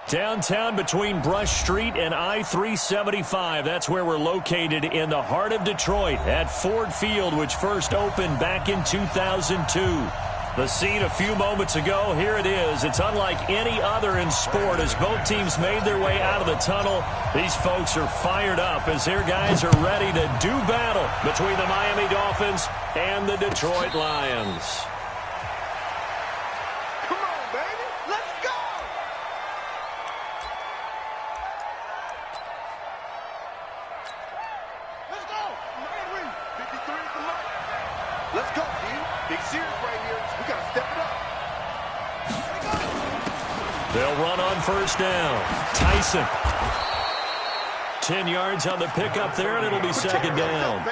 Downtown between Brush Street and I-375. That's where we're located in the heart of Detroit at Ford Field, which first opened back in 2002. The scene a few moments ago, here it is. It's unlike any other in sport as both teams made their way out of the tunnel. These folks are fired up as their guys are ready to do battle between the Miami Dolphins and the Detroit Lions. They'll run on first down. Tyson. 10 yards on the pickup there, and it'll be second down.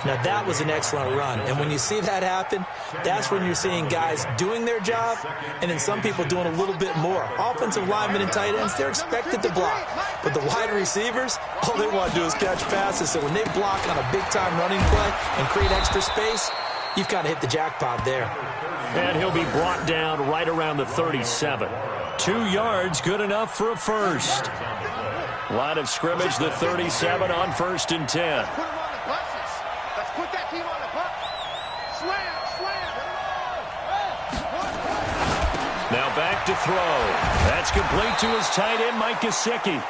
Now, that was an excellent run. And when you see that happen, that's when you're seeing guys doing their job and then some people doing a little bit more. Offensive linemen and tight ends, they're expected to block. But the wide receivers, all they want to do is catch passes. So when they block on a big-time running play and create extra space, you've kind of hit the jackpot there. And he'll be brought down right around the 37. 2 yards, good enough for a first. Line of scrimmage, the 37 on 1st and 10. Put that team on the bus. Slam. Now back to throw. That's complete to his tight end, Mike Gesicki.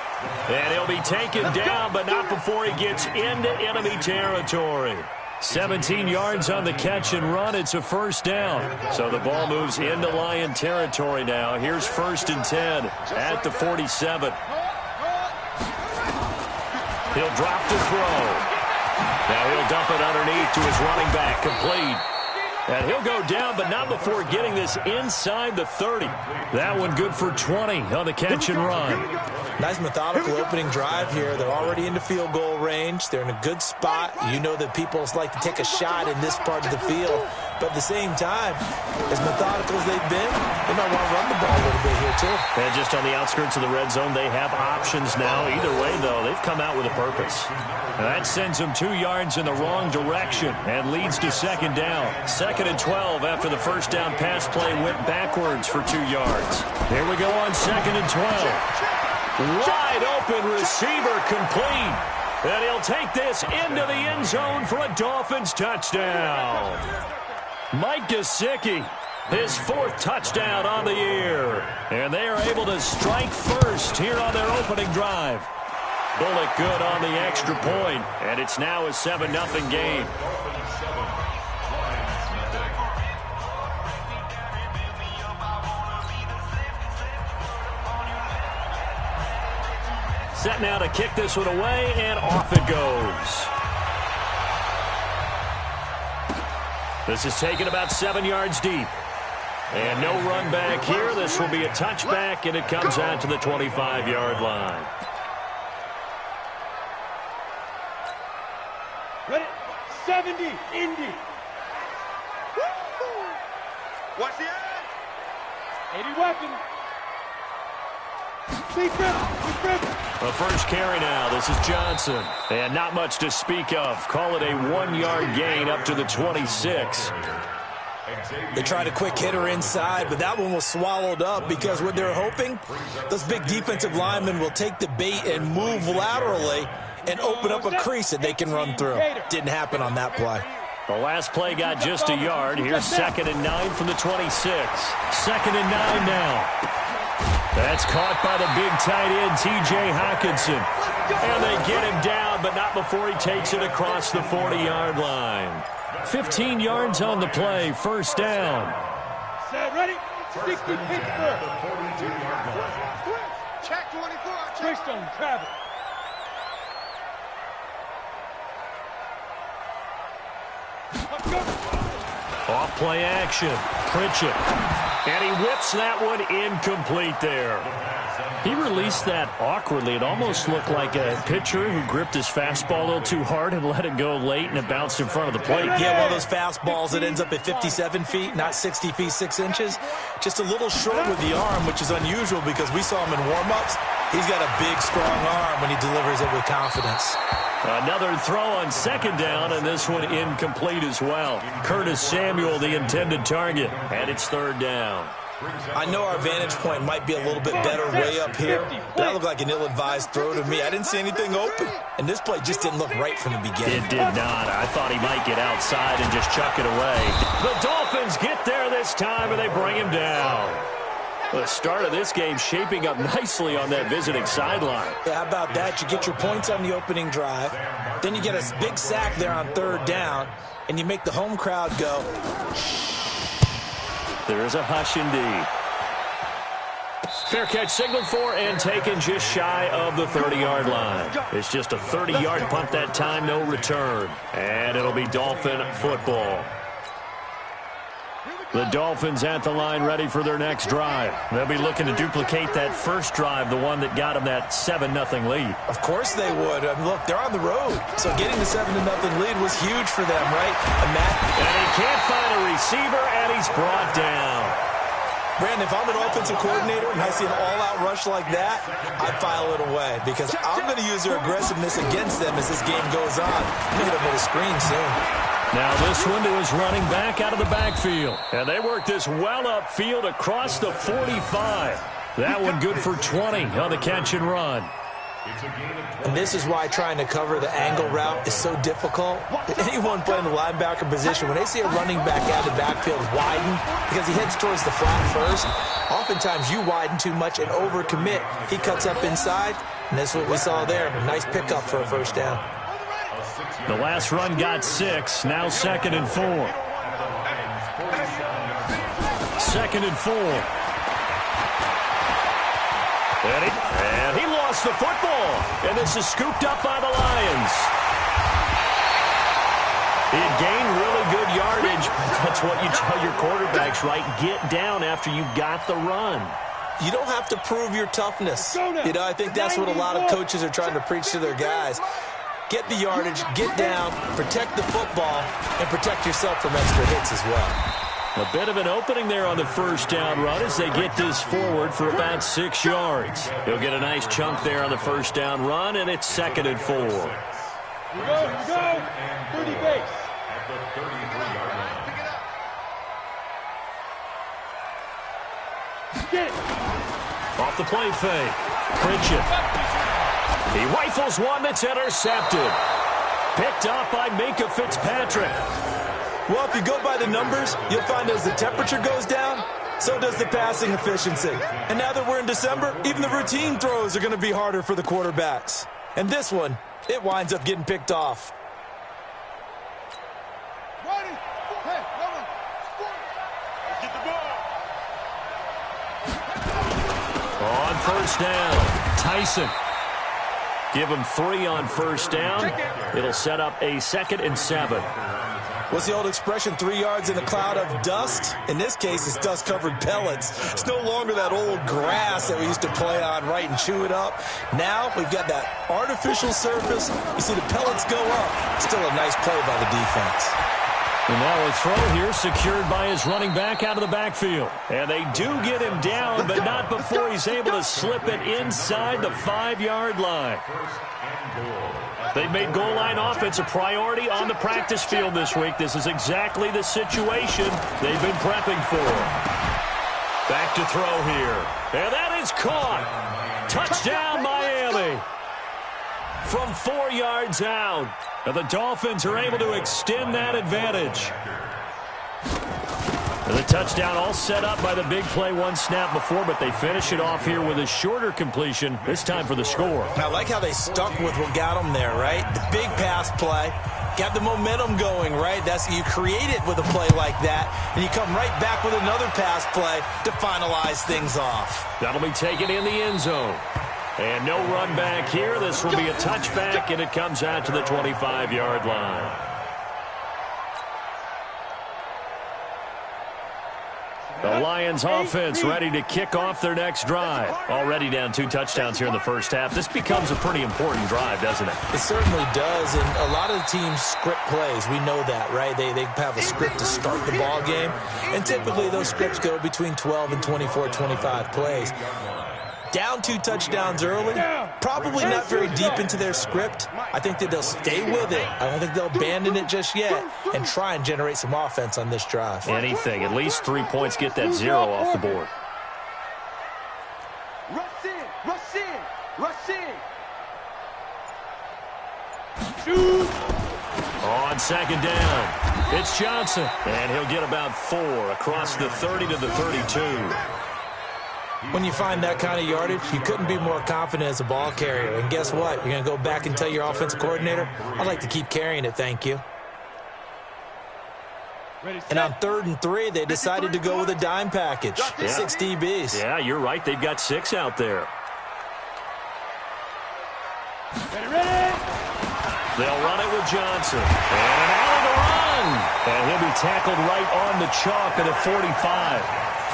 And he'll be taken down, but not before he gets into enemy territory. 17 yards on the catch and run. It's a first down. So the ball moves into Lion territory now. Here's 1st and 10 at the 47. He'll drop to throw. Now he'll dump it underneath to his running back, complete. And he'll go down, but not before getting this inside the 30. That one good for 20 on the catch and run. Nice methodical opening drive here. They're already into field goal range. They're in a good spot. You know that people like to take a shot in this part of the field. But at the same time, as methodical as they've been, they might want to run the ball a little bit here too. And just on the outskirts of the red zone, they have options now. Either way, though, they've come out with a purpose. And that sends them 2 yards in the wrong direction and leads to second down. 2nd and 12 after the first down pass play went backwards for 2 yards. Here we go on 2nd and 12. Wide open receiver complete. And he'll take this into the end zone for a Dolphins touchdown. Mike Gesicki, his 4th touchdown on the year. And they are able to strike first here on their opening drive. Bullet good on the extra point, and it's now a 7-0 game. Set now to kick this one away, and off it goes. This is taken about 7 yards deep. And no run back here. This will be a touchback, and it comes out to the 25-yard line. Ready? 70, Indy. Watch the eye. 80 weapon. The first carry now. This is Johnson. And not much to speak of. Call it a 1-yard gain up to the 26. They tried a quick hitter inside, but that one was swallowed up because what they're hoping, those big defensive linemen will take the bait and move laterally and open up a crease that they can run through. Didn't happen on that play. The last play got just a yard. Here's 2nd and 9 from the 26. 2nd and 9 now. That's caught by the big tight end, T.J. Hockenson. And they get him down, but not before he takes it across the 40-yard line. 15 yards on the play, first down. Set, ready? 60 Pittsburgh. Check 24. Trickstone, travel. Off play action. Pritchett. And he whips that one incomplete there. He released that awkwardly. It almost looked like a pitcher who gripped his fastball a little too hard and let it go late, and it bounced in front of the plate. Yeah, one of those fastballs that ends up at 57 feet, not 60 feet, 6 inches. Just a little short with the arm, which is unusual because we saw him in warm-ups. He's got a big, strong arm when he delivers it with confidence. Another throw on 2nd down, and this one incomplete as well. Curtis Samuel, the intended target, and it's 3rd down. I know our vantage point might be a little bit better way up here, but that looked like an ill-advised throw to me. I didn't see anything open, and this play just didn't look right from the beginning. It did not. I thought he might get outside and just chuck it away. The Dolphins get there this time, and they bring him down. The start of this game shaping up nicely on that visiting sideline. Yeah, how about that? You get your points on the opening drive, then you get a big sack there on third down, and you make the home crowd go. There's a hush indeed. Fair catch signaled for and taken just shy of the 30-yard line. It's just a 30-yard punt that time, no return. And it'll be Dolphin football. The Dolphins at the line ready for their next drive. They'll be looking to duplicate that first drive, the one that got them that 7-0 lead. Of course they would. Look, they're on the road. So getting the 7-0 lead was huge for them, right? And he can't find a receiver, and he's brought down. Brandon, if I'm an offensive coordinator and I see an all-out rush like that, I'd file it away because I'm going to use their aggressiveness against them as this game goes on. I'm going to hit them with a screen soon. Now this one to his running back out of the backfield. And they work this well upfield across the 45. That one good for 20 on the catch and run. And this is why trying to cover the angle route is so difficult. Anyone playing the linebacker position, when they see a running back out of the backfield widen because he heads towards the flat first, oftentimes you widen too much and overcommit. He cuts up inside, and that's what we saw there. A nice pickup for a first down. The last run got 6. Now 2nd and 4. 2nd and 4. And he lost the football. And this is scooped up by the Lions. He had gained really good yardage. That's what you tell your quarterbacks, right? Get down after you got the run. You don't have to prove your toughness. I think that's what a lot of coaches are trying to preach to their guys. Get the yardage, get down, protect the football, and protect yourself from extra hits as well. A bit of an opening there on the first down run as they get this forward for about 6 yards. He'll get a nice chunk there on the first down run, and it's 2nd and 4. Here we go. 30 base. Off the play fake. Pritchett. He rifles one that's intercepted. Picked up by Minkah Fitzpatrick. Well, if you go by the numbers, you'll find as the temperature goes down, so does the passing efficiency. And now that we're in December, even the routine throws are going to be harder for the quarterbacks. And this one, it winds up getting picked off. On first down, Tyson. Give him 3 on first down. It'll set up a 2nd and 7. What's the old expression, 3 yards in a cloud of dust? In this case, it's dust-covered pellets. It's no longer that old grass that we used to play on, right, and chew it up. Now we've got that artificial surface. You see the pellets go up. Still a nice play by the defense. And now a throw here secured by his running back out of the backfield. And they do get him down, but not before he's able to slip it inside the 5-yard line. They've made goal line offense a priority on the practice field this week. This is exactly the situation they've been prepping for. Back to throw here. And that is caught. Touchdown, Miami. From 4 yards out. And the Dolphins are able to extend that advantage. And the touchdown all set up by the big play 1 snap before, but they finish it off here with a shorter completion, this time for the score. I like how they stuck with what got them there, right? The big pass play, got the momentum going, right? You create it with a play like that, and you come right back with another pass play to finalize things off. That'll be taken in the end zone. And no run back here. This will be a touchback, and it comes out to the 25-yard line. The Lions offense ready to kick off their next drive. Already down 2 touchdowns here in the first half. This becomes a pretty important drive, doesn't it? It certainly does, and a lot of the teams script plays. We know that, right? They have a script to start the ball game, and typically those scripts go between 12 and 24, 25 plays. Down 2 touchdowns early, probably not very deep into their script. I think that they'll stay with it. I don't think they'll abandon it just yet and try and generate some offense on this drive. Anything. At least 3 points, get that 0 off the board. Rush in, rush in, rush in. On second down, it's Johnson, and he'll get about 4 across the 30 to the 32. When you find that kind of yardage, you couldn't be more confident as a ball carrier. And guess what? You're going to go back and tell your offensive coordinator, I'd like to keep carrying it, thank you. And on 3rd and 3, they decided to go with a dime package. 6 DBs. Yeah, you're right. They've got 6 out there. They'll run it with Johnson. And an alley to run. And he'll be tackled right on the chalk at the 45.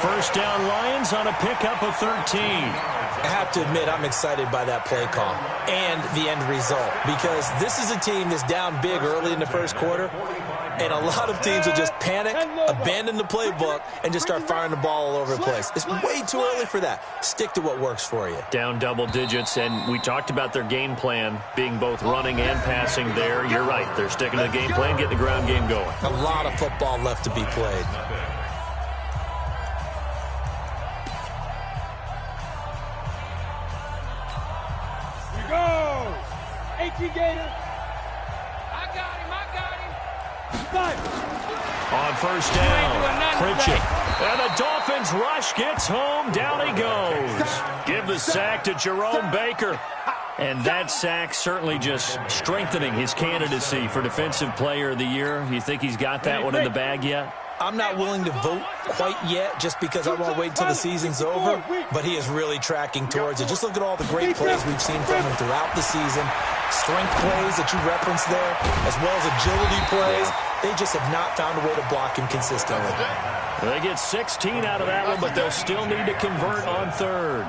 First down Lions on a pickup of 13. I have to admit, I'm excited by that play call and the end result, because this is a team that's down big early in the first quarter, and a lot of teams will just panic, abandon the playbook, and just start firing the ball all over the place. It's way too early for that. Stick to what works for you. Down double digits, and we talked about their game plan being both running and passing there. You're right. They're sticking to the game plan, getting the ground game going. A lot of football left to be played. Go! 18 Gator. I got him. On first down, Pritchett. And the Dolphins rush gets home. Down he goes. Give the sack to Jerome Baker. And that sack certainly just strengthening his candidacy for Defensive Player of the Year. You think he's got that one in the bag yet? I'm not willing to vote quite yet just because I want to wait until the season's over, but he is really tracking towards it. Just look at all the great plays we've seen from him throughout the season. Strength plays that you referenced there, as well as agility plays. They just have not found a way to block him consistently. They get 16 out of that one, but they'll still need to convert on 3rd.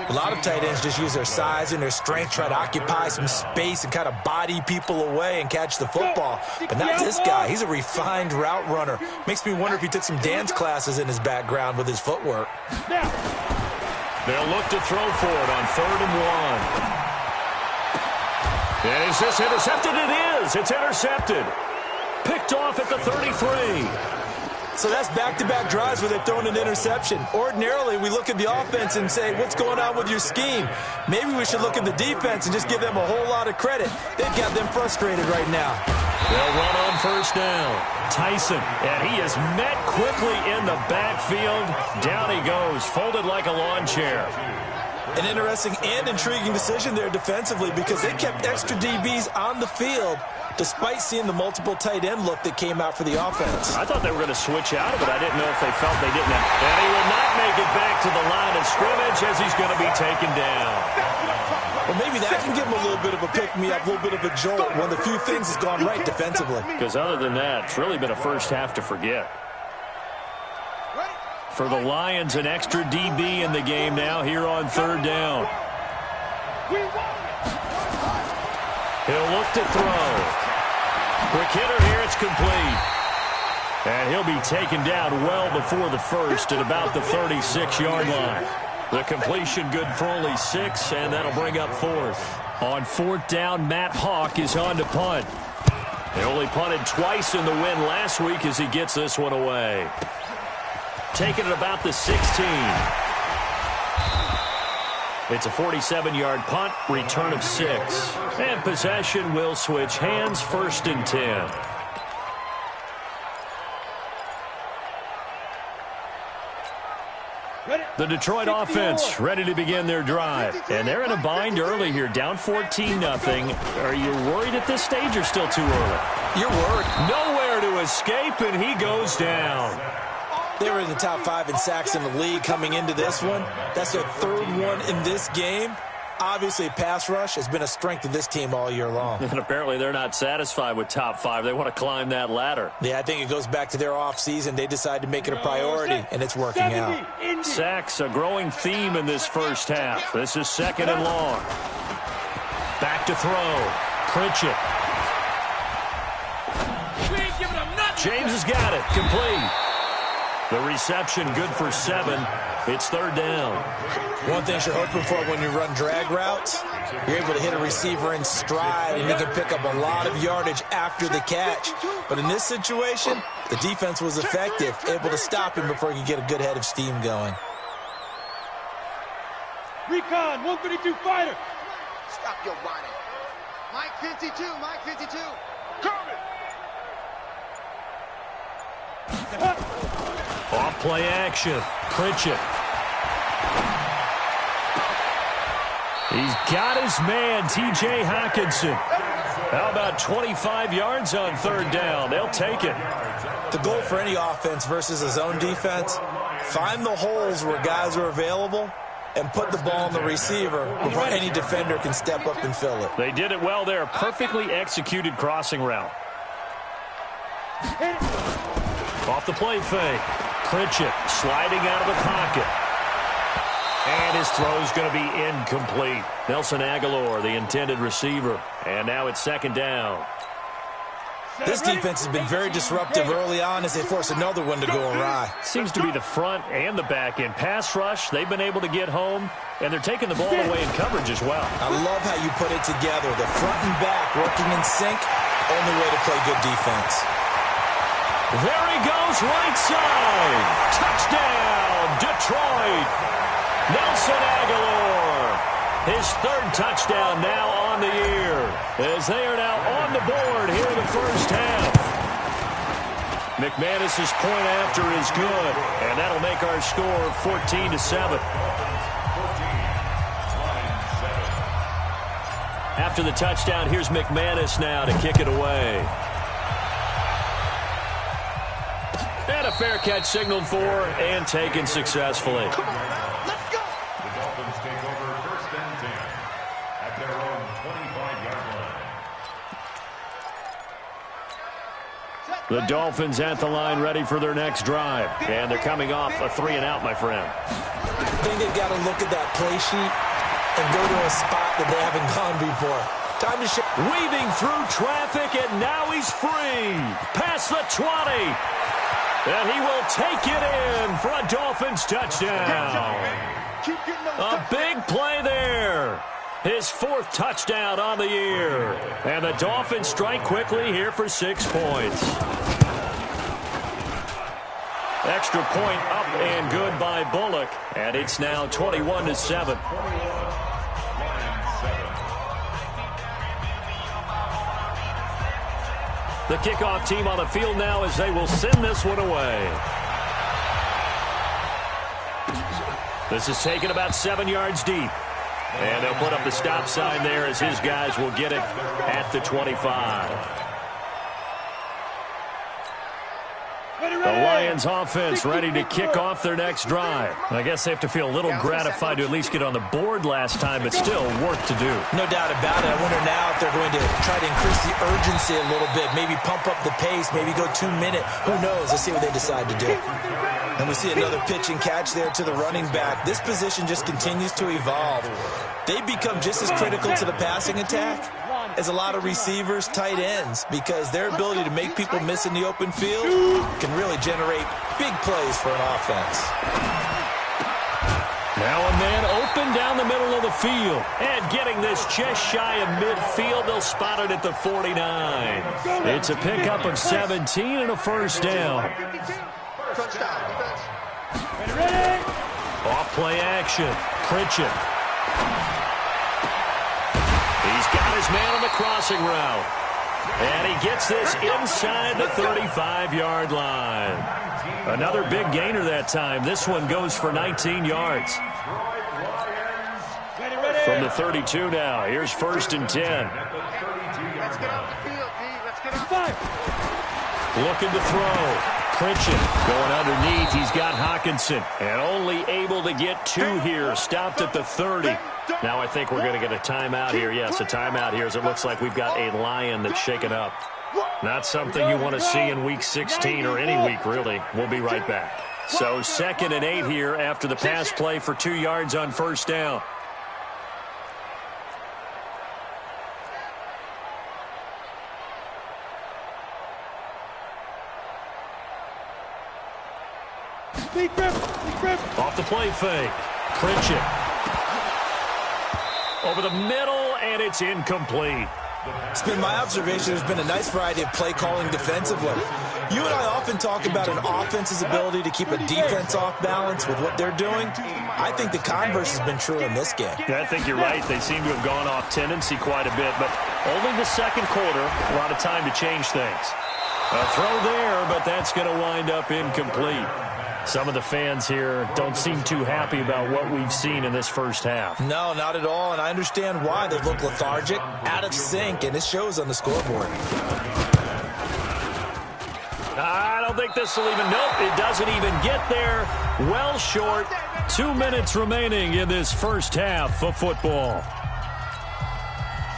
A lot of tight ends just use their size and their strength, try to occupy some space and kind of body people away and catch the football. But not this guy. He's a refined route runner. Makes me wonder if he took some dance classes in his background with his footwork. They'll look to throw for it on 3rd and 1. And is this intercepted? It is. It's intercepted. Picked off at the 33. So that's back-to-back drives where they've thrown an interception. Ordinarily, we look at the offense and say, what's going on with your scheme? Maybe we should look at the defense and just give them a whole lot of credit. They've got them frustrated right now. They'll run on first down. Tyson, and he is met quickly in the backfield. Down he goes, folded like a lawn chair. An interesting and intriguing decision there defensively, because they kept extra DBs on the field despite seeing the multiple tight end look that came out for the offense. I thought they were going to switch out of it. I didn't know if they felt they didn't have. And he will not make it back to the line of scrimmage as he's going to be taken down. Well, maybe that can give him a little bit of a pick-me-up, a little bit of a jolt. One of the few things has gone right defensively. Because other than that, it's really been a first half to forget. For the Lions, an extra DB in the game now here on 3rd down. He'll look to throw. Quick hitter here, it's complete. And he'll be taken down well before the first at about the 36-yard line. The completion good for only 6, and that'll bring up 4th. On 4th down, Matt Hawk is on to punt. They only punted twice in the win last week as he gets this one away. Taking it about the 16. It's a 47-yard punt, return of 6. And possession will switch hands, 1st and 10. The Detroit offense ready to begin their drive. And they're in a bind early here, down 14-0. Are you worried at this stage or still too early? You're worried. Nowhere to escape, and he goes down. They were in the top 5 in sacks in the league coming into this one. That's their 3rd one in this game. Obviously, pass rush has been a strength of this team all year long. And apparently they're not satisfied with top 5. They want to climb that ladder. Yeah, I think it goes back to their offseason. They decided to make it a priority, and it's working out. Sacks, a growing theme in this first half. This is 2nd and long. Back to throw. Pritchett. James has got it. Complete. The reception good for 7. It's third down. One thing you're hoping for when you run drag routes, you're able to hit a receiver in stride, and he can pick up a lot of yardage after the catch. But in this situation, the defense was effective, able to stop him before he could get a good head of steam going. Recon, 132 fighter. Stop your whining. Mike 52, Mike 52. Coming. Off play action. Pritchett. He's got his man, T.J. Hawkinson. How about 25 yards on third down? They'll take it. The goal for any offense versus a zone defense, find the holes where guys are available and put the ball on the receiver before any defender can step up and fill it. They did it well there. Perfectly executed crossing route. Off the play fake. Pritchett sliding out of the pocket. And his throw's going to be incomplete. Nelson Aguilar, the intended receiver. And now it's second down. This defense has been very disruptive early on as they force another one to go awry. Seems to be the front and the back end. Pass rush, they've been able to get home, and they're taking the ball away in coverage as well. I love how you put it together. The front and back working in sync, only way to play good defense. There he goes, right side. Touchdown, Detroit. Nelson Aguilar, his third touchdown now on the year, as they are now on the board here in the first half. McManus's point after is good, and that'll make our score 14-7. After the touchdown, here's McManus now to kick it away. And a fair catch signaled for and taken successfully. Come on now, let's go. The Dolphins take over first and 10 at their own 25-yard line. The Dolphins at the line ready for their next drive. And they're coming off a 3-and-out, my friend. I think they've got to look at that play sheet and go to a spot that they haven't gone before. Time to shift. Weaving through traffic, and now he's free. Past the 20. And he will take it in for a Dolphins touchdown. A big play there. His fourth touchdown on the year. And the Dolphins strike quickly here for 6 points. Extra point up and good by Bullock. And it's now 21-7. The kickoff team on the field now as they will send this one away. This is taken about 7 yards deep. And they'll put up the stop sign there as his guys will get it at the 25. The Lions offense ready to kick off their next drive. I guess they have to feel a little gratified to at least get on the board last time, but still work to do. No doubt about it. I wonder now if they're going to try to increase the urgency a little bit, maybe pump up the pace, maybe go 2 minute. Who knows? Let's see what they decide to do. And we see another pitch and catch there to the running back. This position just continues to evolve. They become just as critical to the passing attack as a lot of receivers, tight ends, because their ability to make people miss in the open field can really generate big plays for an offense. Now a man open down the middle of the field. And getting this just shy of midfield, they'll spot it at the 49. It's a pickup of 17 and a first down. Off play action. Pritchett. He's got his man on the crossing route. And he gets this inside the 35-yard line. Another big gainer that time. This one goes for 19 yards. From the 32 now. Here's first and 10. Let's get off the field, D. Let's get off. Looking to throw. Pritchett going underneath. He's got Hawkinson. And only able to get 2 here. Stopped at the 30. Now I think we're going to get a timeout here. Yes, a timeout here as it looks like we've got a Lion that's shaken up. Not something you want to see in Week 16 or any week, really. We'll be right back. So 2nd and 8 here after the pass play for 2 yards on first down. play fake. Pritchett. Over the middle, and it's incomplete. It's been my observation there's been a nice variety of play calling defensively. You and I often talk about an offense's ability to keep a defense off balance with what they're doing. I think the converse has been true in this game. Yeah, I think you're right. They seem to have gone off tendency quite a bit, but only the second quarter, a lot of time to change things. A throw there, but that's going to wind up incomplete. Some of the fans here don't seem too happy about what we've seen in this first half. No, not at all, and I understand why. They look lethargic, out of sync, and it shows on the scoreboard. I don't think this will even, nope, it doesn't even get there. Well short. 2 minutes remaining in this first half of football.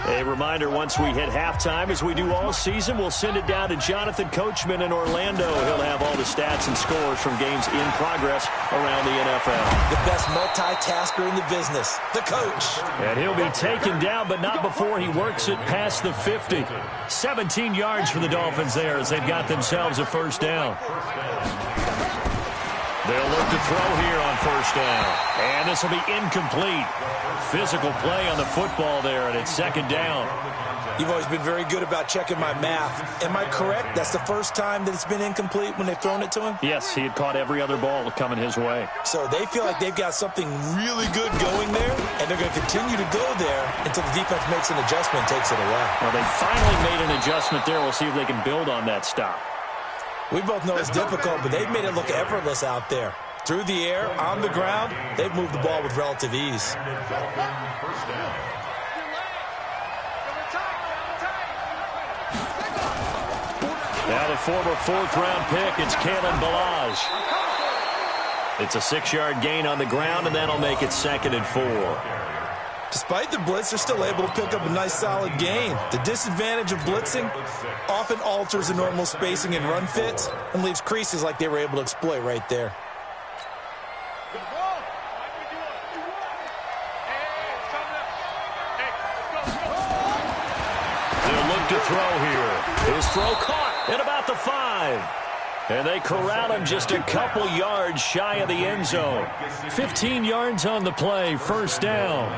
A reminder, once we hit halftime, as we do all season, we'll send it down to Jonathan Coachman in Orlando. He'll have all the stats and scores from games in progress around the NFL. The best multitasker in the business, the coach. And he'll be taken down, but not before he works it past the 50. 17 yards for the Dolphins there as they've got themselves a first down. They'll look to throw here on first down. And this will be incomplete. Physical play on the football there, and it's second down. You've always been very good about checking my math. Am I correct? That's the first time that it's been incomplete when they've thrown it to him? Yes, he had caught every other ball coming his way. So they feel like they've got something really good going there, and they're going to continue to go there until the defense makes an adjustment and takes it away. Well, they finally made an adjustment there. We'll see if they can build on that stop. We both know it's difficult, but they've made it look effortless out there. Through the air, on the ground, they've moved the ball with relative ease. Now the former fourth-round pick, it's Kalen Ballage. It's a 6-yard gain on the ground, and that'll make it 2nd and 4. Despite the blitz, they're still able to pick up a nice solid gain. The disadvantage of blitzing often alters the normal spacing and run fits and leaves creases like they were able to exploit right there. They'll look to throw here. His throw caught at about the 5. And they corral him just a couple yards shy of the end zone. 15 yards on the play, first down.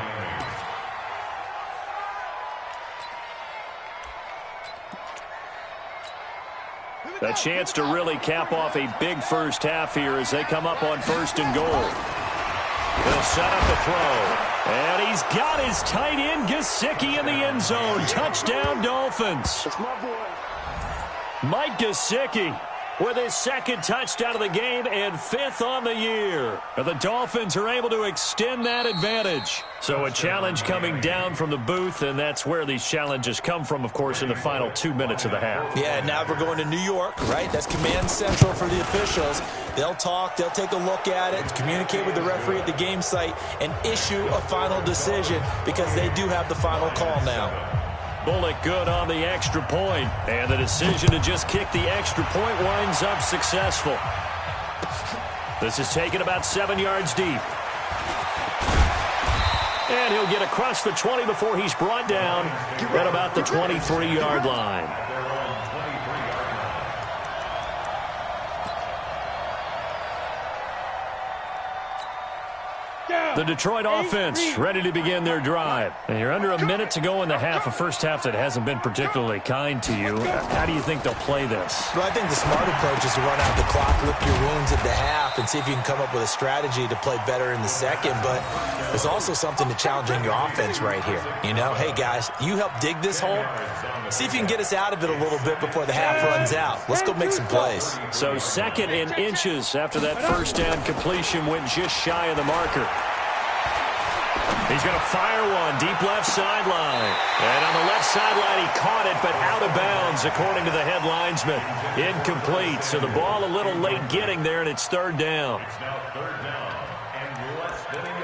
A chance to really cap off a big first half here as they come up on 1st and goal. He'll set up the throw. And he's got his tight end, Gesicki, in the end zone. Touchdown, Dolphins. That's my boy. Mike Gesicki with his 2nd touchdown of the game and 5th on the year. And the Dolphins are able to extend that advantage. So a challenge coming down from the booth, and that's where these challenges come from, of course, in the final 2 minutes of the half. Yeah, now we're going to New York, right? That's command central for the officials. They'll talk, they'll take a look at it, communicate with the referee at the game site, and issue a final decision because they do have the final call now. Bullock good on the extra point, and the decision to just kick the extra point winds up successful. This is taken about 7 yards deep. And he'll get across the 20 before he's brought down at about the 23-yard line. The Detroit offense ready to begin their drive. And you're under a minute to go in the half, a first half that hasn't been particularly kind to you. How do you think they'll play this? Well, I think the smart approach is to run out the clock, lick your wounds at the half, and see if you can come up with a strategy to play better in the second. But there's also something to challenging your offense right here. You know, hey, guys, you help dig this hole. See if you can get us out of it a little bit before the half runs out. Let's go make some plays. So 2nd in inches after that first down completion went just shy of the marker. He's going to fire one deep left sideline. And on the left sideline, he caught it, but out of bounds, according to the head linesman. Incomplete. So the ball a little late getting there, and it's 3rd down. It's now 3rd down and less than a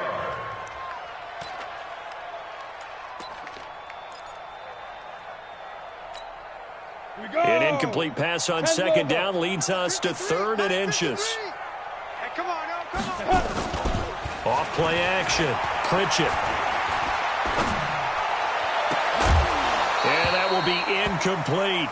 yard. An incomplete pass on 2nd down leads us to 3rd and inches. Hey, come on, now, come on. Off play action. Pritchett. And that will be incomplete.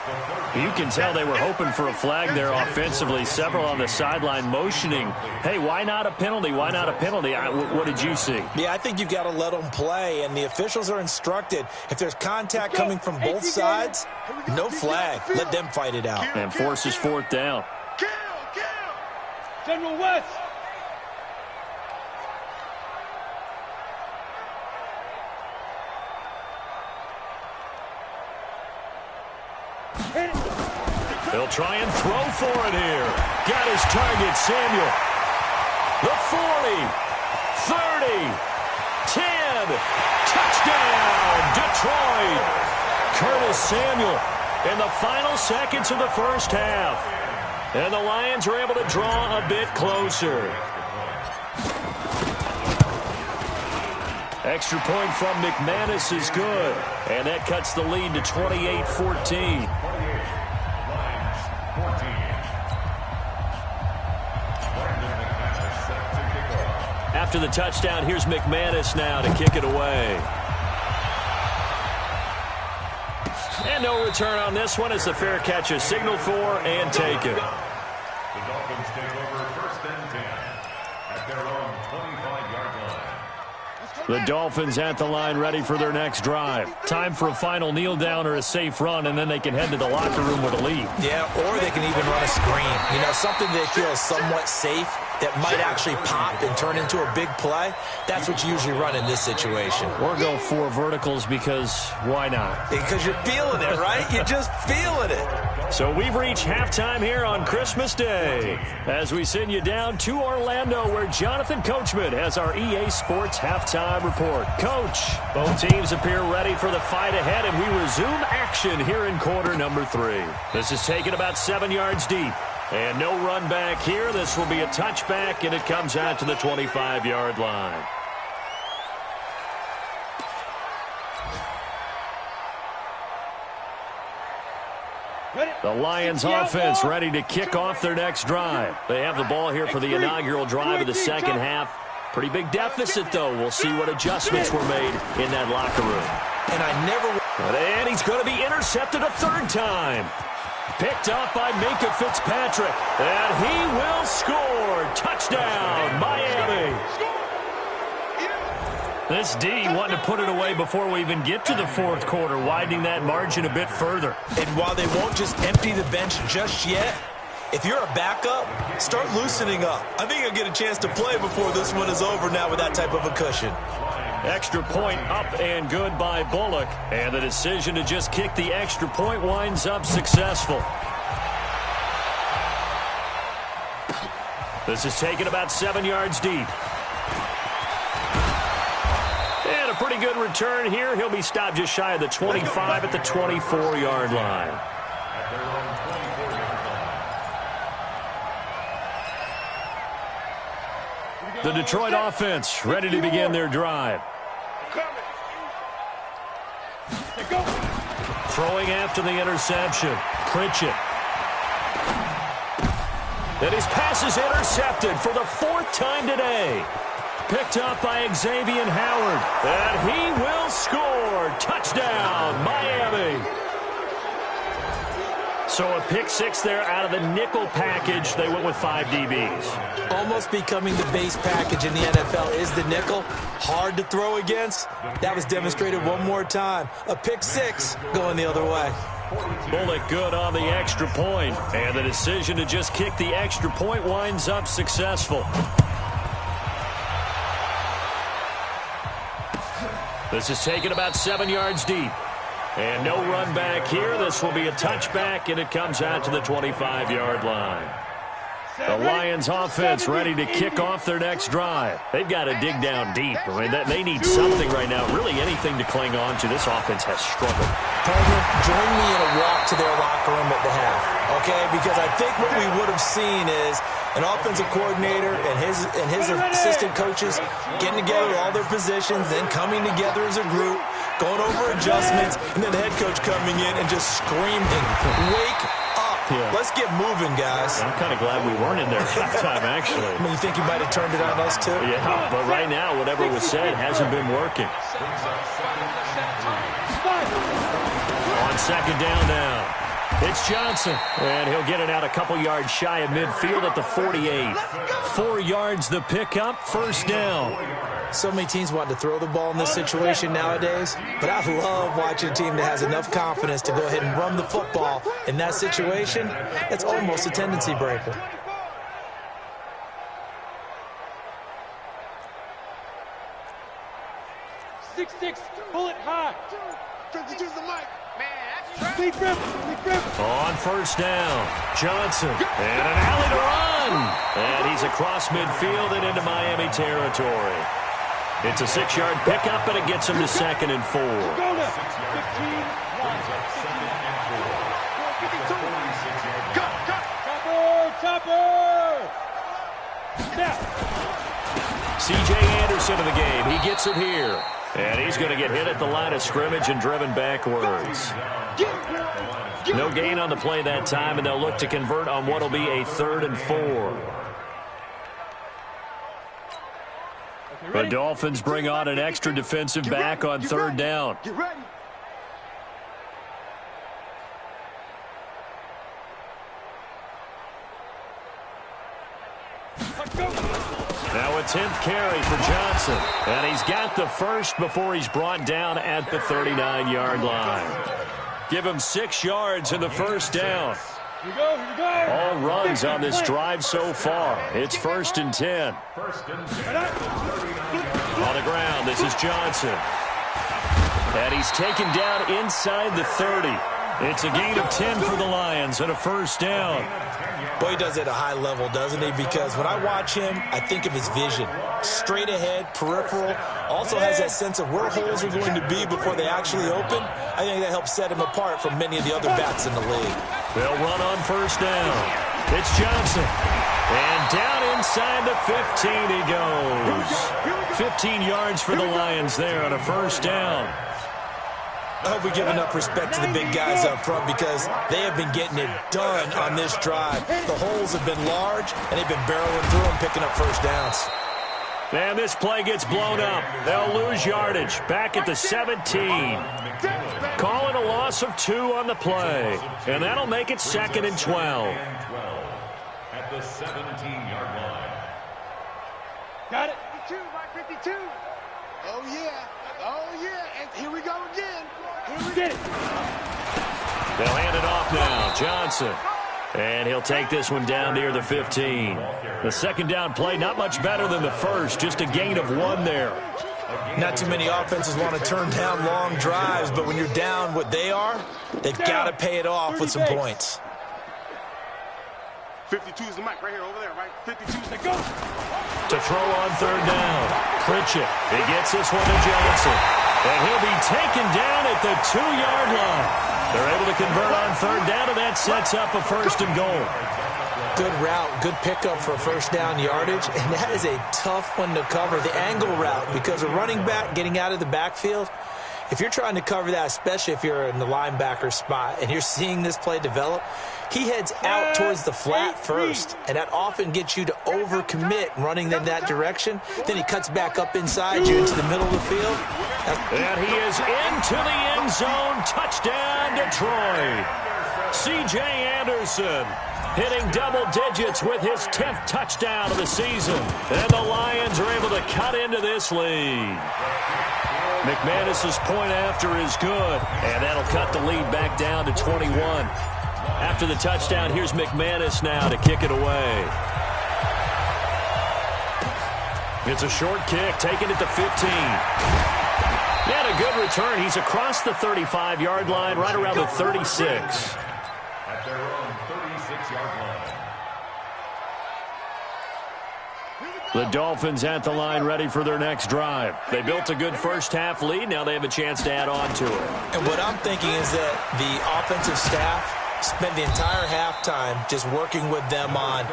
You can tell they were hoping for a flag there offensively. Several on the sideline motioning, hey, why not a penalty? Why not a penalty? What did you see? Yeah, I think you've got to let them play, and the officials are instructed. If there's contact coming from both sides, no flag. Let them fight it out. And forces fourth down. General West. They'll try and throw for it here. Got his target, Samuel. The 40, 30, 10. Touchdown, Detroit. Curtis Samuel in the final seconds of the first half. And the Lions are able to draw a bit closer. Extra point from McManus is good. And that cuts the lead to 28-14. After the touchdown, here's McManus now to kick it away. And no return on this one as the fair catch is signaled for and taken. The Dolphins take over first and 10 at their own 25-yard line. The Dolphins at the line ready for their next drive. Time for a final kneel down or a safe run, and then they can head to the locker room with a lead. Yeah, or they can even run a screen. You know, something they feel is somewhat safe that might actually pop and turn into a big play. That's what you usually run in this situation. Or go for verticals because why not? Because you're feeling it, right? You're just feeling it. So we've reached halftime here on Christmas Day as we send you down to Orlando where Jonathan Coachman has our EA Sports halftime report. Coach, both teams appear ready for the fight ahead, and we resume action here in quarter number 3. This is taken about 7 yards deep. And no run back here. This will be a touchback, and it comes out to the 25-yard line. The Lions offense ready to kick off their next drive. They have the ball here for the inaugural drive of the second half. Pretty big deficit, though. We'll see what adjustments were made in that locker room. And he's going to be intercepted a third time. Picked up by Minkah Fitzpatrick. And he will score. Touchdown, Miami. This D wanting to put it away before we even get to the fourth quarter, widening that margin a bit further. And while they won't just empty the bench just yet, if you're a backup, start loosening up. I think you'll get a chance to play before this one is over now with that type of a cushion. Extra point up and good by Bullock. And the decision to just kick the extra point winds up successful. This is taken about 7 yards deep. And a pretty good return here. He'll be stopped just shy of the 25 at the 24-yard line. The Detroit offense ready to begin their drive. Throwing after the interception. Pritchett. And his pass is intercepted for the 4th time today. Picked up by Xavier Howard. And he will score. Touchdown, Miami. So a pick 6 there out of the nickel package. They went with 5 DBs. Almost becoming the base package in the NFL is the nickel. Hard to throw against. That was demonstrated one more time. A pick 6 going the other way. Bullock good on the extra point. And the decision to just kick the extra point winds up successful. This is taken about 7 yards deep. And no run back here. This will be a touchback, and it comes out to the 25-yard line. The Lions offense ready to kick off their next drive. They've got to dig down deep. I mean, they need something right now, really anything to cling on to. This offense has struggled. Partner, join me in a walk to their locker room at the half, okay? Because I think what we would have seen is an offensive coordinator and his assistant coaches getting together all their positions, then coming together as a group, going over adjustments, and then the head coach coming in and just screaming, "Wake up!" Yeah. Let's get moving, guys. I'm kind of glad we weren't in there at halftime, actually. I mean, you think you might have turned it on us, too? Yeah, but right now, whatever was said hasn't been working. On second down now. It's Johnson, and he'll get it out a couple yards shy of midfield at the 48. 4 yards the pickup, first down. So many teams want to throw the ball in this situation nowadays, but I love watching a team that has enough confidence to go ahead and run the football in that situation. That's almost a tendency breaker. Six, pull it high. 52's the mic. Big grip. On first down, Johnson, and an alley to run. And he's across midfield and into Miami territory. It's a 6-yard pickup, and it gets him to 2nd and 4. Go now. 15, Chopper. Now. C.J. Anderson in the game. He gets it here. And he's going to get hit at the line of scrimmage and driven backwards. No gain on the play that time, and they'll look to convert on what will be a 3rd and 4. The Dolphins bring on an extra defensive back on 3rd down. Get ready. Now a 10th carry for Johnson. And he's got the first before he's brought down at the 39-yard line. Give him 6 yards in the first down. Here we go. All runs on this drive so far. It's 1st and 10. On the ground, this is Johnson. And he's taken down inside the 30. It's a gain of 10 for the Lions and a first down. Boy, he does it at a high level, doesn't he? Because when I watch him, I think of his vision. Straight ahead, peripheral. Also has that sense of where holes are going to be before they actually open. I think that helps set him apart from many of the other backs in the league. They'll run on first down. It's Johnson. And down inside the 15 he goes. 15 yards for the Lions there on a first down. I hope we give enough respect to the big guys up front because they have been getting it done on this drive. The holes have been large, and they've been barreling through them, picking up first downs. And this play gets blown up. They'll lose yardage. Back at the 17. Call it a loss of 2 on the play. And that'll make it 2nd and 12. At the 17-yard line. Got it. 52, by 52. Oh, yeah. Oh, yeah. And here we go again. Get it. They'll hand it off now. Johnson. And he'll take this one down near the 15. The second down play, not much better than the first. Just a gain of 1 there. Not too many offenses want to turn down long drives, but when you're down what they are, they've got to pay it off with some points. 52 is the mic right here, over there, right? 52 is the go. To throw on third down. Pritchett. He gets this one to Johnson. And he'll be taken down at the 2-yard line. They're able to convert on third down, and that sets up a 1st and goal. Good route, good pickup for first down yardage, and that is a tough one to cover, the angle route, because a running back getting out of the backfield, if you're trying to cover that, especially if you're in the linebacker spot and you're seeing this play develop, he heads out towards the flat first, and that often gets you to overcommit running in that direction. Then he cuts back up inside you into the middle of the field. And he is into the end zone. Touchdown, Detroit. C.J. Anderson hitting double digits with his 10th touchdown of the season. And the Lions are able to cut into this lead. McManus's point after is good, and that'll cut the lead back down to 21. After the touchdown, here's McManus now to kick it away. It's a short kick, taken at the 15. And a good return. He's across the 35-yard line, right around the 36. At their own 36-yard line. The Dolphins at the line ready for their next drive. They built a good first-half lead. Now they have a chance to add on to it. And what I'm thinking is that the offensive staff spent the entire halftime just working with them on,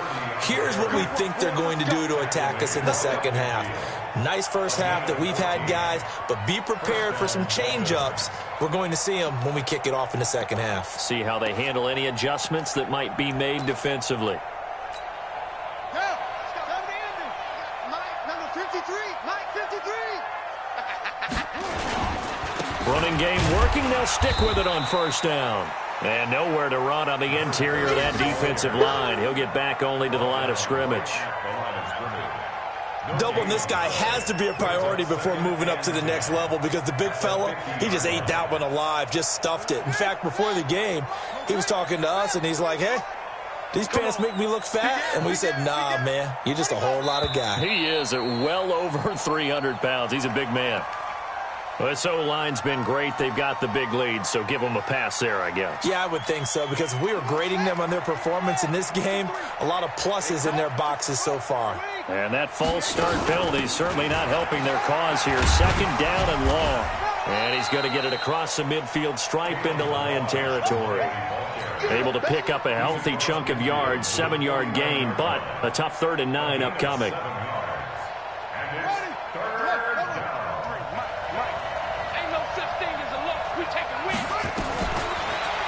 here's what we think they're going to do to attack us in the second half. Nice first half that we've had, guys, but be prepared for some change-ups. We're going to see them when we kick it off in the second half. See how they handle any adjustments that might be made defensively. Running game working. They'll stick with it on first down. And nowhere to run on the interior of that defensive line. He'll get back only to the line of scrimmage. Doubling this guy has to be a priority before moving up to the next level because the big fella, he just ate that one alive, just stuffed it. In fact, before the game, he was talking to us, and he's like, hey, these pants make me look fat? And we said, nah, man, you're just a whole lot of guy. He is at well over 300 pounds. He's a big man. Well, this O-line's been great. They've got the big lead, so give them a pass there, I guess. Yeah, I would think so, because if we were grading them on their performance in this game, a lot of pluses in their boxes so far. And that false start penalty certainly not helping their cause here. Second down and long. And he's going to get it across the midfield stripe into Lion territory. Able to pick up a healthy chunk of yards, 7-yard gain, but a tough 3rd and 9 upcoming.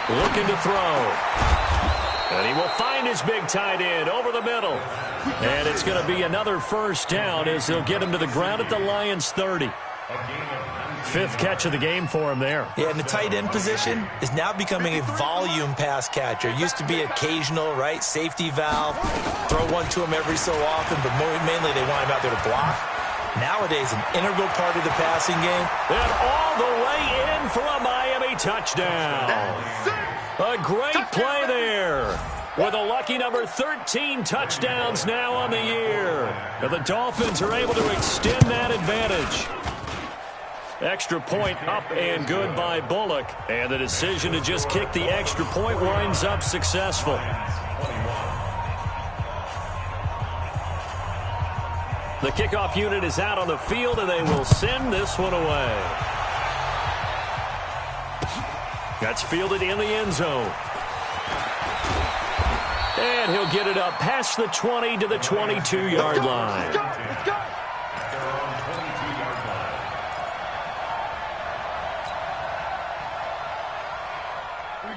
Looking to throw. And he will find his big tight end over the middle. And it's going to be another first down as they'll get him to the ground at the Lions' 30. 5th catch of the game for him there. Yeah, and the tight end position is now becoming a volume pass catcher. Used to be occasional, right? Safety valve. Throw one to him every so often, but mainly they want him out there to block. Nowadays, an integral part of the passing game. And all the way in for a Miami touchdown. A great play there. With a lucky number 13 touchdowns now on the year. And the Dolphins are able to extend that advantage. Extra point up and good by Bullock. And the decision to just kick the extra point winds up successful. The kickoff unit is out on the field, and they will send this one away. That's fielded in the end zone. And he'll get it up past the 20 to the 22-yard line.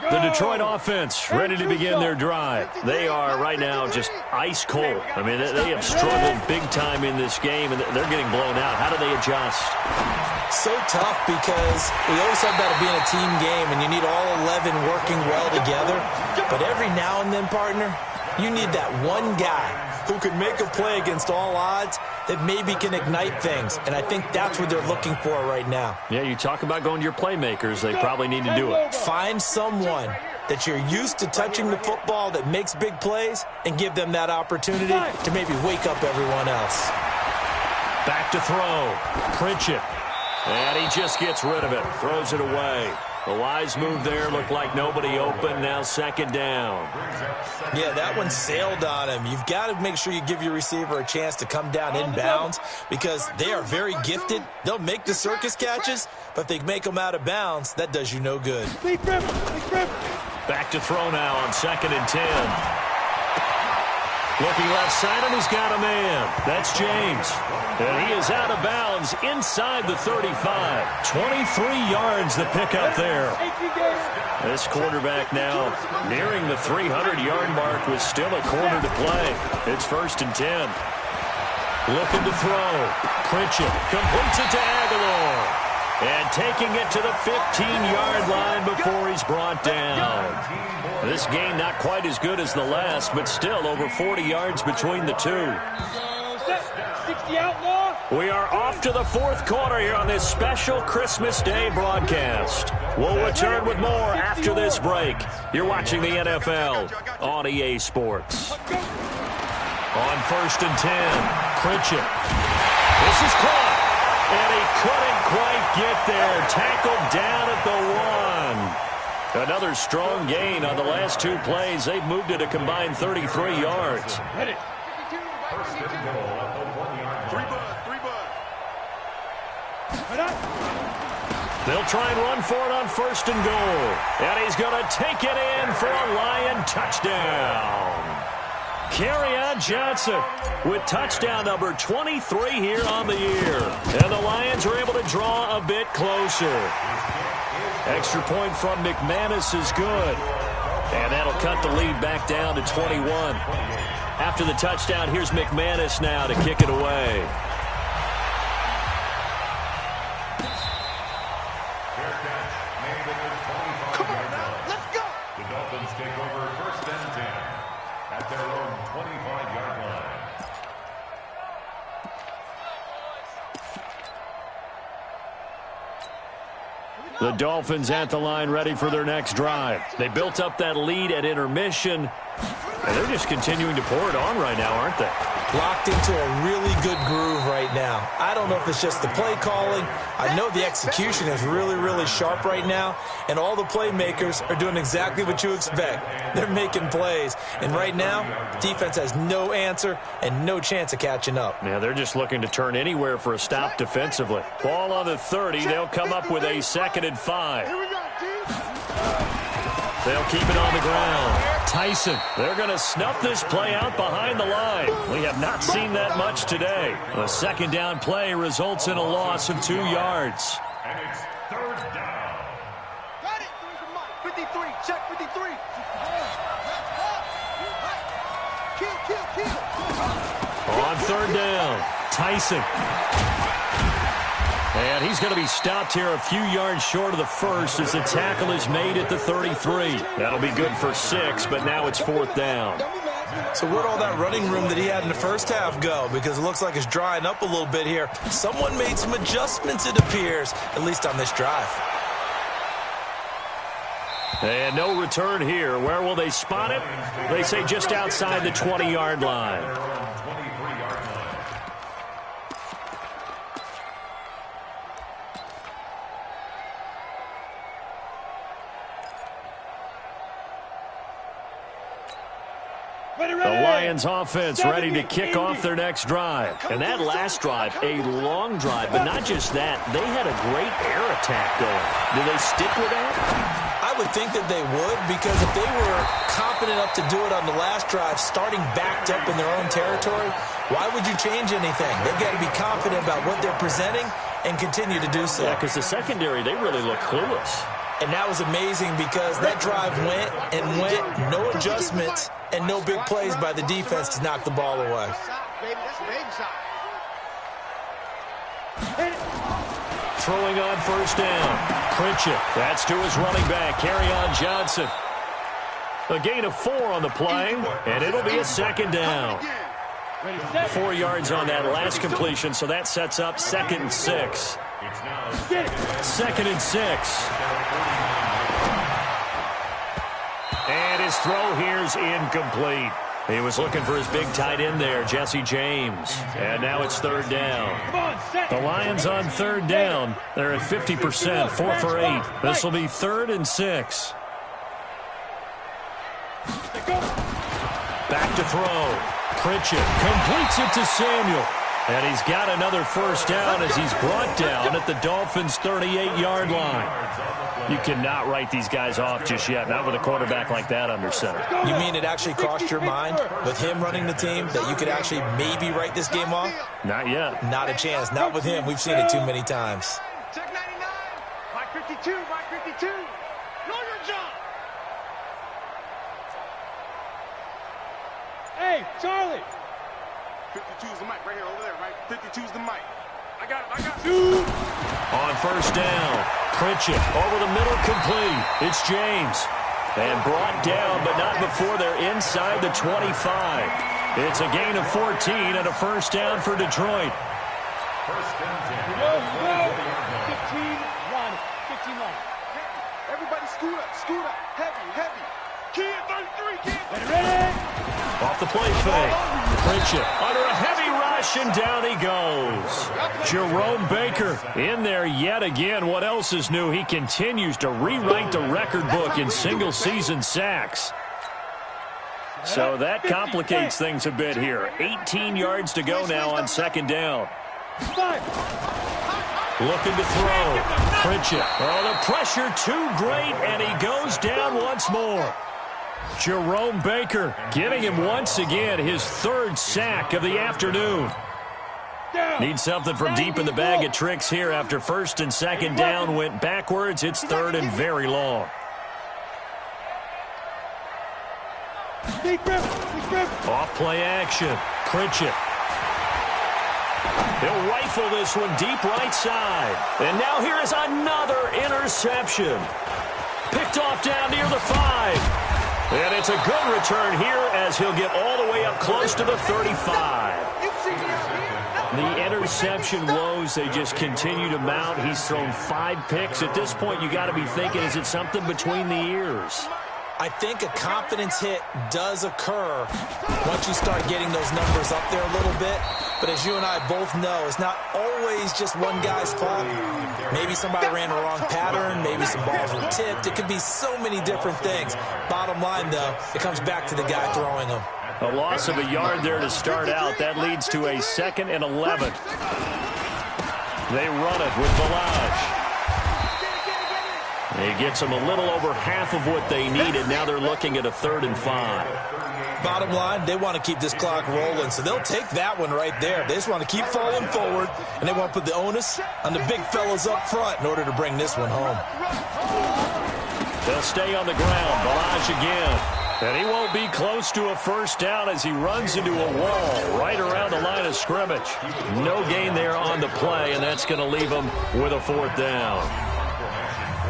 The Detroit offense ready to begin their drive. They are right now just ice cold. I mean, they have struggled big time in this game, and they're getting blown out. How do they adjust? So tough because we always talk about it being a team game, and you need all 11 working well together. But every now and then, partner, you need that one guy who can make a play against all odds that maybe can ignite things. And I think that's what they're looking for right now. Yeah, you talk about going to your playmakers. They probably need to do it. Find someone that you're used to touching the football that makes big plays and give them that opportunity to maybe wake up everyone else. Back to throw. Pritchett. And he just gets rid of it. Throws it away. The wise move there. Looked like nobody open. Now 2nd down. Yeah, that one sailed on him. You've got to make sure you give your receiver a chance to come down inbounds because they are very gifted. They'll make the circus catches, but if they make them out of bounds, that does you no good. Back to throw now on 2nd and 10. Looking left side, and he's got a man. That's James. And he is out of bounds inside the 35. 23 yards the pickup there. This quarterback now nearing the 300-yard mark with still a quarter to play. It's 1st and 10. Looking to throw. Pritchett completes it to Aguilar. And taking it to the 15-yard line before he's brought down. This game not quite as good as the last, but still over 40 yards between the two. We are off to the 4th quarter here on this special Christmas Day broadcast. We'll return with more after this break. You're watching the NFL on EA Sports. On 1st and 10, Pritchett. This is caught. And he couldn't quite get there. Tackled down at the 1. Another strong gain on the last 2 plays. They've moved it a combined 33 yards. First and goal at the 1-yard line. 3 bud. They'll try and run for it on 1st and goal. And he's going to take it in for a Lion touchdown. Kerryon Johnson with touchdown number 23 here on the year. And the Lions are able to draw a bit closer. Extra point from McManus is good. And that'll cut the lead back down to 21. After the touchdown, here's McManus now to kick it away. Come on now, let's go. The Dolphins take over 1st and 10 at their own 25-yard line. The Dolphins at the line ready for their next drive. They built up that lead at intermission, and they're just continuing to pour it on right now, aren't they? Locked into a really good groove right now. I don't know if it's just the play calling. I know the execution is really, really sharp right now, and all the playmakers are doing exactly what you expect. They're making plays, and right now, defense has no answer and no chance of catching up. Yeah, they're just looking to turn anywhere for a stop defensively. Ball on the 30. They'll come up with a 2nd and 5. Here we go, dude. They'll keep it on the ground. Tyson, they're going to snuff this play out behind the line. We have not seen that much today. The 2nd down play results in a loss of 2 yards. And it's 3rd down. Got it. 53, check 53. Kill. On 3rd down, Tyson. And he's going to be stopped here a few yards short of the first as the tackle is made at the 33. That'll be good for 6, but now it's 4th down. So where'd all that running room that he had in the first half go? Because it looks like it's drying up a little bit here. Someone made some adjustments, it appears, at least on this drive. And no return here. Where will they spot it? They say just outside the 20-yard line. The Lions offense ready to kick off their next drive. And that last drive, a long drive, but not just that. They had a great air attack going. Do they stick with that? I would think that they would, because if they were confident enough to do it on the last drive, starting backed up in their own territory, why would you change anything? They've got to be confident about what they're presenting and continue to do so. Yeah, because the secondary, they really look clueless. And that was amazing because that drive went and went, no adjustments, and no big plays by the defense to knock the ball away. Throwing on 1st down. Pritchett. That's to his running back, Kerryon Johnson. A gain of 4 on the play, and it'll be a 2nd down. 4 yards on that last completion, so that sets up 2nd and 6. 2nd and 6. And his throw here's incomplete. He was looking for his big tight end there, Jesse James. And now it's 3rd down. The Lions on 3rd down. They're at 50%, 4 for 8. This will be 3rd and 6. Back to throw. Pritchett completes it to Samuel. And he's got another 1st down as he's brought down at the Dolphins' 38-yard line. You cannot write these guys off just yet, not with a quarterback like that under center. You mean it actually crossed your mind with him running the team that you could actually maybe write this game off? Not yet. Not a chance. Not with him. We've seen it too many times. Check 99. Mike 52. Mike 52. Know your job. Hey, Charlie. 52's the mic right here, over there, right? 52's the mic. I got it. On 1st down, Pritchett over the middle, complete. It's James. And brought down, but not before they're inside the 25. It's a gain of 14 and a 1st down for Detroit. 1st and 10. Go. 15 line. 15 line. Everybody scoot up. Heavy. Key at 33, kid. Ready? Off the play fake. Pritchett under a heavy rush, and down he goes. Jerome Baker in there yet again. What else is new? He continues to rewrite the record book in single-season sacks. So that complicates things a bit here. 18 yards to go now on 2nd down. Looking to throw. Pritchett. Oh, the pressure too great, and he goes down once more. Jerome Baker giving him once again his third sack of the afternoon. Need something from deep in the bag of tricks here after first and second down went backwards. It's third and very long. Off play action. Pritchett. He'll rifle this one deep right side. And now here is another interception. Picked off down near the 5. And it's a good return here as he'll get all the way up close to the 35. The interception woes, they just continue to mount. He's thrown 5 picks. At this point, you got to be thinking, is it something between the ears? I think a confidence hit does occur once you start getting those numbers up there a little bit. But as you and I both know, it's not always just one guy's fault. Maybe somebody ran a wrong pattern. Maybe some balls were tipped. It could be so many different things. Bottom line, though, it comes back to the guy throwing them. A loss of a yard there to start out. That leads to a 2nd and 11. They run it with Balaj. He gets them a little over half of what they needed. Now they're looking at a 3rd and 5. Bottom line, they want to keep this clock rolling, so they'll take that one right there. They just want to keep falling forward, and they want to put the onus on the big fellas up front in order to bring this one home. They'll stay on the ground. Balaj again. And he won't be close to a first down as he runs into a wall right around the line of scrimmage. No gain there on the play, and that's going to leave him with a 4th down.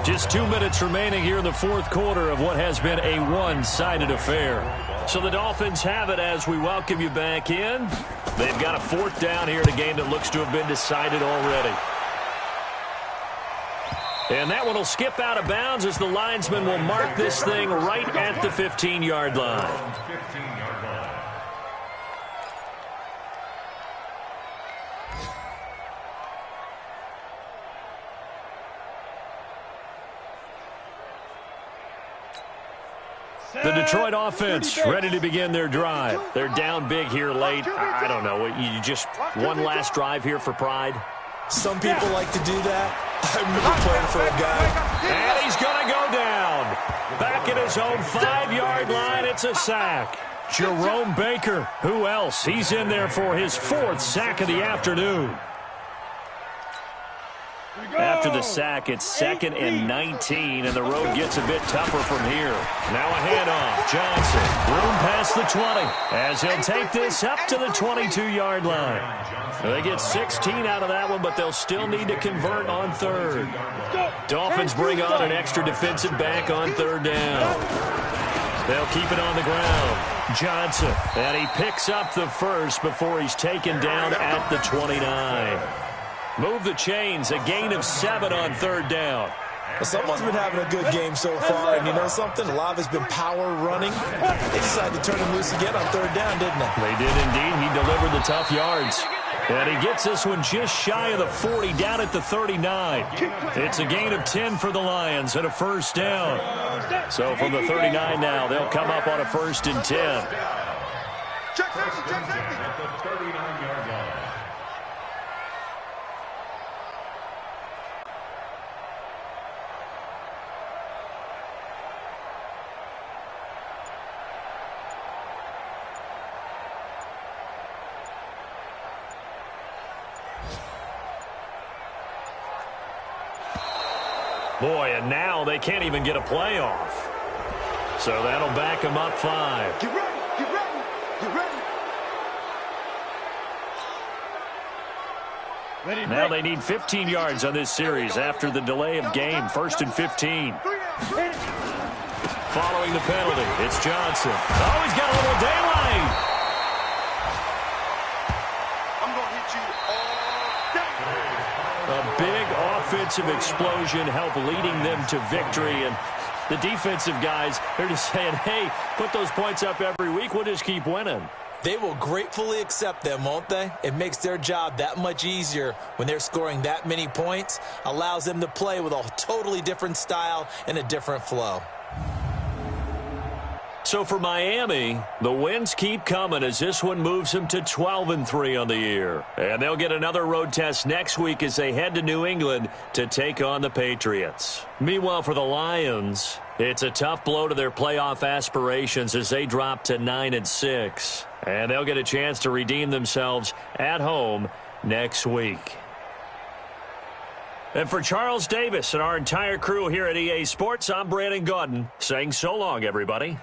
Just 2 minutes remaining here in the 4th quarter of what has been a one-sided affair. So the Dolphins have it as we welcome you back in. They've got a 4th down here in a game that looks to have been decided already. And that one will skip out of bounds as the linesman will mark this thing right at the 15-yard line. The Detroit offense ready to begin their drive. They're down big here late. I don't know. You just one last drive here for pride? Some people like to do that. I remember playing for a guy. And he's going to go down. Back at his own 5-yard line, it's a sack. Jerome Baker, who else? He's in there for his 4th sack of the afternoon. After the sack, it's 2nd and 19, and the road gets a bit tougher from here. Now a handoff. Johnson, room past the 20, as he'll take this up to the 22-yard line. They get 16 out of that one, but they'll still need to convert on 3rd. Dolphins bring on an extra defensive back on 3rd down. They'll keep it on the ground. Johnson, and he picks up the first before he's taken down at the 29. Move the chains, a gain of 7 on 3rd down. Well, someone's been having a good game so far, and you know something? A lot of it's been power running. They decided to turn him loose again on 3rd down, didn't they? They did indeed. He delivered the tough yards. And he gets this one just shy of the 40, down at the 39. It's a gain of 10 for the Lions and a first down. So from the 39 now, they'll come up on a 1st and 10. Check safety, check safety. At the 39-yard line. Boy, and now they can't even get a playoff. So that'll back them up 5. Get ready, get ready, get ready. Now they need 15 yards on this series after the delay of game. 1st and 15. Following the penalty, it's Johnson. Oh, he's got a little daylight. I'm going to hit you all day. A big offensive explosion helped leading them to victory. And the defensive guys, they're just saying, hey, put those points up every week. We'll just keep winning. They will gratefully accept them, won't they? It makes their job that much easier when they're scoring that many points. Allows them to play with a totally different style and a different flow. So for Miami, the wins keep coming as this one moves them to 12-3 on the year. And they'll get another road test next week as they head to New England to take on the Patriots. Meanwhile, for the Lions, it's a tough blow to their playoff aspirations as they drop to 9-6. And they'll get a chance to redeem themselves at home next week. And for Charles Davis and our entire crew here at EA Sports, I'm Brandon Gaudin saying so long, everybody.